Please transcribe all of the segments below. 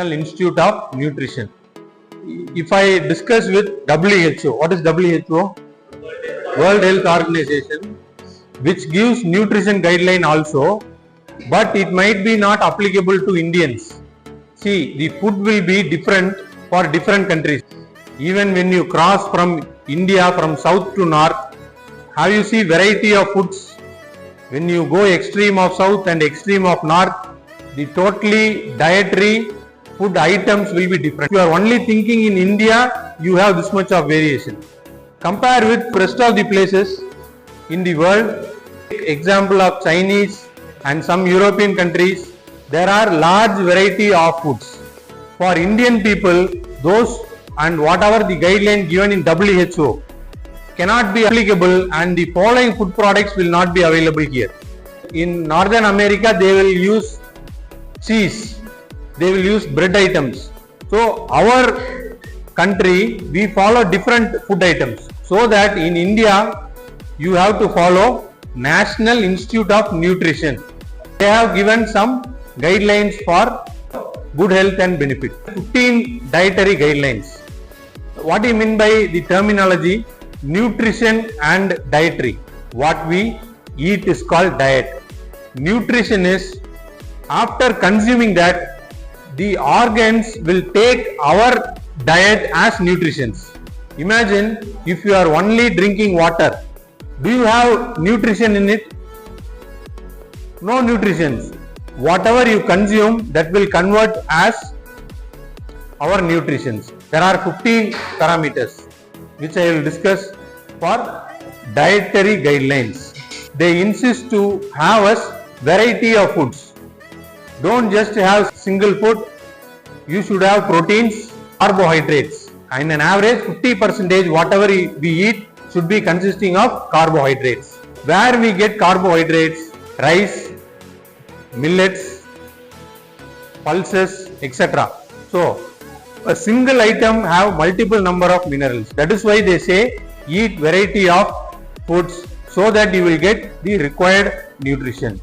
National Institute of Nutrition. If I discuss with WHO, what is WHO? World Health Organization, which gives nutrition guideline also, but it might be not applicable to Indians. See, the food will be different for different countries. Even when you cross from India from south to north, have you see variety of foods? When you go extreme of south and extreme of north, the totally dietary food items will be different. If you are only thinking in India, you have this much of variation. Compare with rest of the places in the world. Example of Chinese and some European countries, there are large variety of foods. For Indian people, those and whatever the guideline given in WHO cannot be applicable, and the following food products will not be available here. In Northern America, they will use cheese, they will use bread items. So our country, we follow different food items. So that in India, you have to follow National Institute of Nutrition. They have given some guidelines for good health and benefit. 15 dietary guidelines. What do you mean by the terminology? Nutrition and dietary. What we eat is called diet. Nutrition is after consuming that, the organs will take our diet as nutrition. Imagine if you are only drinking water. Do you have nutrition in it? No nutrition. Whatever you consume, that will convert as our nutrition. There are 15 parameters which I will discuss for dietary guidelines. They insist to have a variety of foods. Don't just have single food. You should have proteins, carbohydrates. And an average 50% whatever we eat should be consisting of carbohydrates. Where we get carbohydrates? Rice, millets, pulses, etc. So, a single item have multiple number of minerals. That is why they say eat variety of foods so that you will get the required nutrition.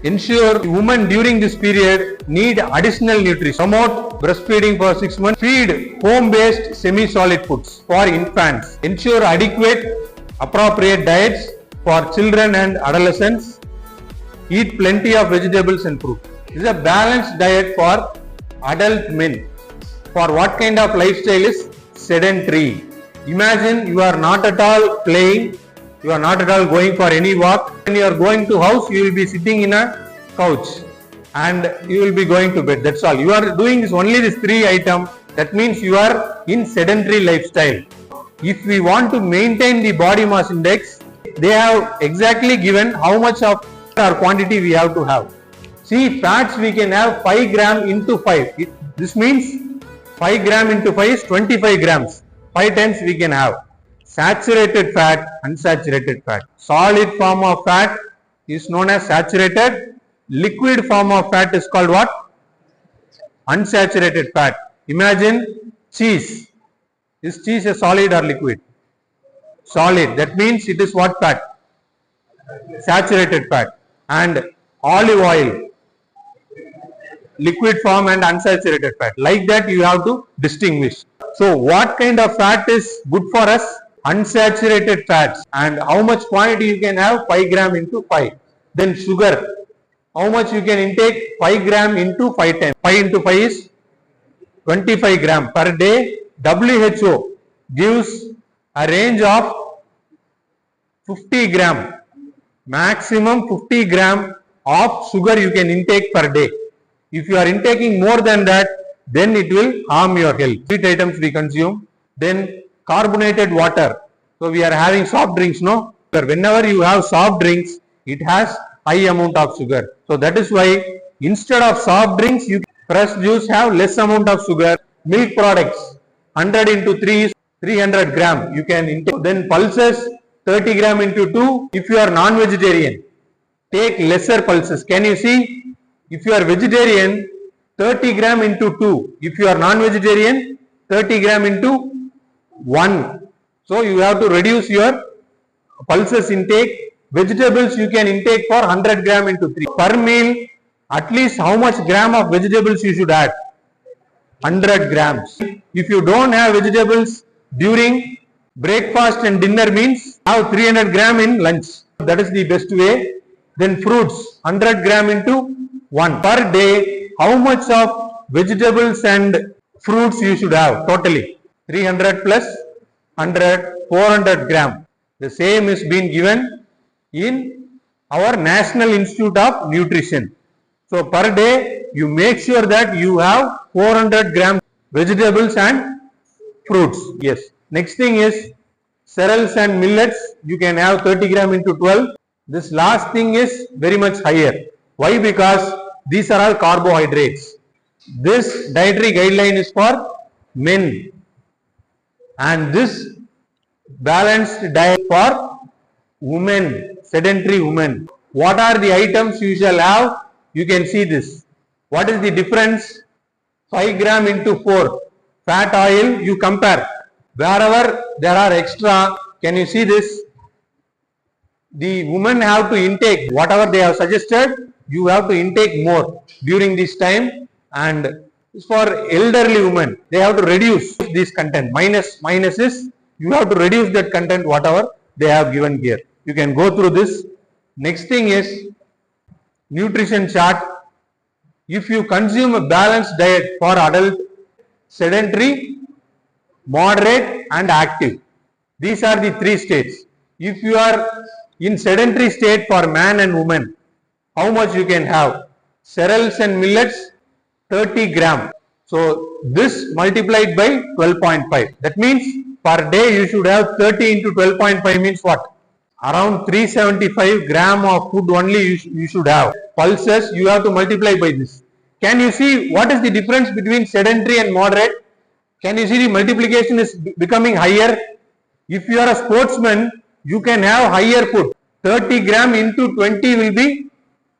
Ensure women during this period need additional nutrition. Promote breastfeeding for 6 months. Feed home-based semi-solid foods for infants. Ensure adequate, appropriate diets for children and adolescents. Eat plenty of vegetables and fruit. This is a balanced diet for adult men. For what kind of lifestyle is sedentary? Imagine you are not at all playing, you are not at all going for any walk. When you are going to house, you will be sitting in a couch and you will be going to bed. That's all. You are doing only these 3 items. That means you are in sedentary lifestyle. If we want to maintain the body mass index, they have exactly given how much of our quantity we have to have. See, fats we can have 5 gram into 5. This means 5 gram into 5 is 25 grams. 5 times we can have. Saturated fat, unsaturated fat. Solid form of fat is known as saturated. Liquid form of fat is called what? Unsaturated fat. Imagine cheese. Is cheese a solid or liquid? Solid. That means it is what fat? Saturated fat. And olive oil. Liquid form and unsaturated fat. Like that you have to distinguish. So what kind of fat is good for us? Unsaturated fats. And how much quantity you can have? 5 gram into 5. Then sugar. How much you can intake? 5 gram into 5 times. 5 into 5 is 25 gram per day. WHO gives a range of 50 gram. Maximum 50 gram of sugar you can intake per day. If you are intaking more than that, then it will harm your health. Sweet items we consume. Then carbonated water. So we are having soft drinks, no? Whenever you have soft drinks, it has high amount of sugar. So that is why instead of soft drinks, fresh juice have less amount of sugar. Milk products, 100 into 3 is 300 gram. You can intake. Then pulses, 30 gram into 2. If you are non-vegetarian, take lesser pulses. Can you see? If you are vegetarian, 30 gram into 2. If you are non-vegetarian, 30 gram into 1. So you have to reduce your pulses intake. Vegetables you can intake for 100 gram into 3. Per meal, at least how much gram of vegetables you should add? 100 grams. If you don't have vegetables during breakfast and dinner, means have 300 gram in lunch. That is the best way. Then fruits 100 gram into 1 per day. How much of vegetables and fruits you should have totally? 300 plus 100, 400 gram. The same is being given in our National Institute of Nutrition. So per day you make sure that you have 400 grams vegetables and fruits. Yes. Next thing is cereals and millets. You can have 30 gram into 12. This last thing is very much higher. Why? Because these are all carbohydrates. This dietary guideline is for men and this balanced diet for women, sedentary women. What are the items you shall have? You can see this. What is the difference? 5 gram into 4 fat oil. You compare. Wherever there are extra, can you see this? The women have to intake whatever they have suggested. You have to intake more during this time, and for elderly women they have to reduce this content. Minus is you have to reduce that content whatever they have given here. You can go through this. Next thing is nutrition chart. If you consume a balanced diet for adult, sedentary, moderate and active, these are the 3 states. If you are in sedentary state for man and woman, how much you can have? Cereals and millets 30 gram. So this multiplied by 12.5. That means per day you should have 30 into 12.5 means what? Around 375 gram of food only you should have. Pulses you have to multiply by this. Can you see what is the difference between sedentary and moderate? Can you see the multiplication is becoming higher? If you are a sportsman, you can have higher food. 30 gram into 20 will be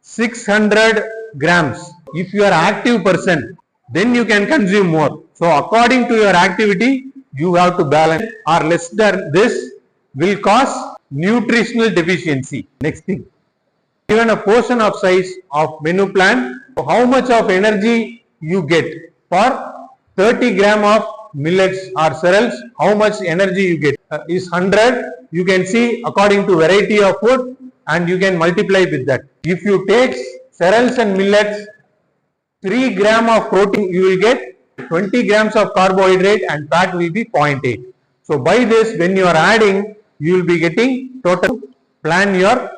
600 grams. If you are active person, then you can consume more. So according to your activity, you have to balance, or less than this will cause nutritional deficiency. Next thing, given a portion of size of menu plan, how much of energy you get for 30 gram of millets or cereals, how much energy you get is 100. You can see according to variety of food and you can multiply with that. If you take cereals and millets, 3 gram of protein, you will get 20 grams of carbohydrate and fat will be 0.8. So by this, when you are adding, you will be getting total. Plan your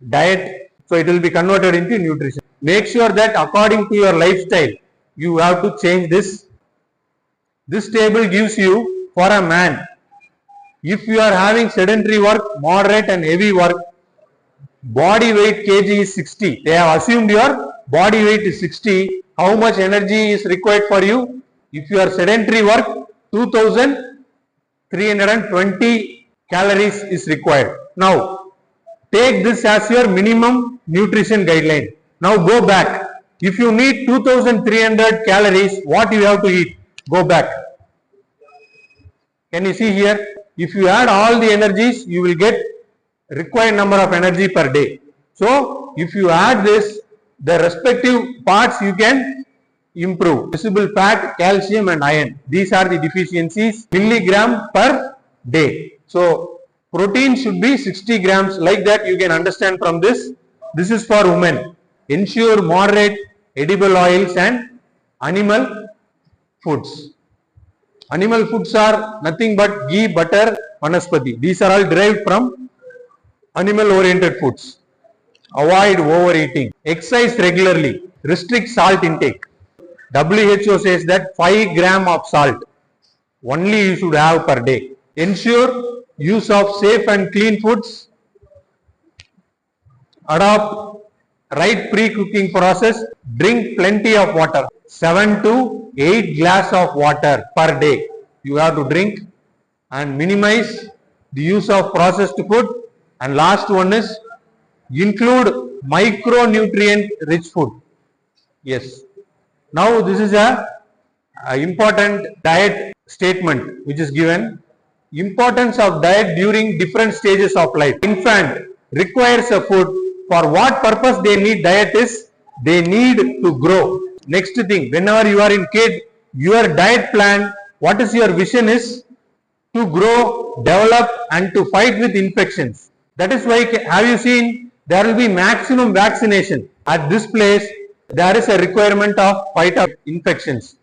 diet, so it will be converted into nutrition. Make sure that according to your lifestyle, you have to change this. This table gives you for a man, if you are having sedentary work, moderate and heavy work, body weight kg is 60. They have assumed your body weight is 60. How much energy is required for you? If you are sedentary work, 2320 calories is required. Now, take this as your minimum nutrition guideline. Now go back. If you need 2300 calories, what you have to eat? Go back. Can you see here? If you add all the energies, you will get required number of energy per day. So, if you add this, the respective parts you can improve. Visible fat, calcium and iron. These are the deficiencies, milligram per day. So, protein should be 60 grams. Like that you can understand from this. This is for women. Ensure moderate edible oils and animal foods. Animal foods are nothing but ghee, butter, vanaspati. These are all derived from animal oriented foods. Avoid overeating. Exercise regularly. Restrict salt intake. WHO says that 5 gram of salt only you should have per day. Ensure use of safe and clean foods. Adopt right pre-cooking process. Drink plenty of water. 7 to 8 glass of water per day you have to drink, and minimize the use of processed food. And last one is include micronutrient rich food. Yes. Now this is a important diet statement which is given. Importance of diet during different stages of life. Infant requires a food. For what purpose they need diet is they need to grow. Next thing, whenever you are in kid, your diet plan, what is your vision is to grow, develop and to fight with infections. That is why, have you seen, there will be maximum vaccination. At this place, there is a requirement of fight of infections.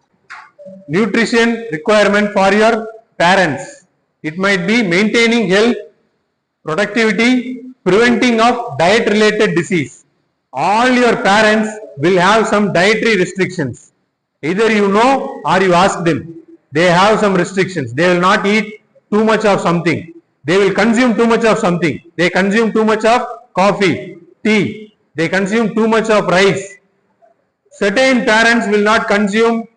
Nutrition requirement for your parents. It might be maintaining health, productivity, preventing of diet related disease. All your parents will have some dietary restrictions. Either you know or you ask them. They have some restrictions. They will not eat too much of something. They will consume too much of something. They consume too much of coffee, tea. They consume too much of rice. Certain parents will not consume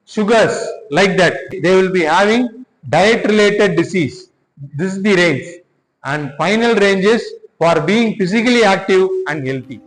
sugars like that. They will be having diet related disease. This is the range. And final range is for being physically active and healthy.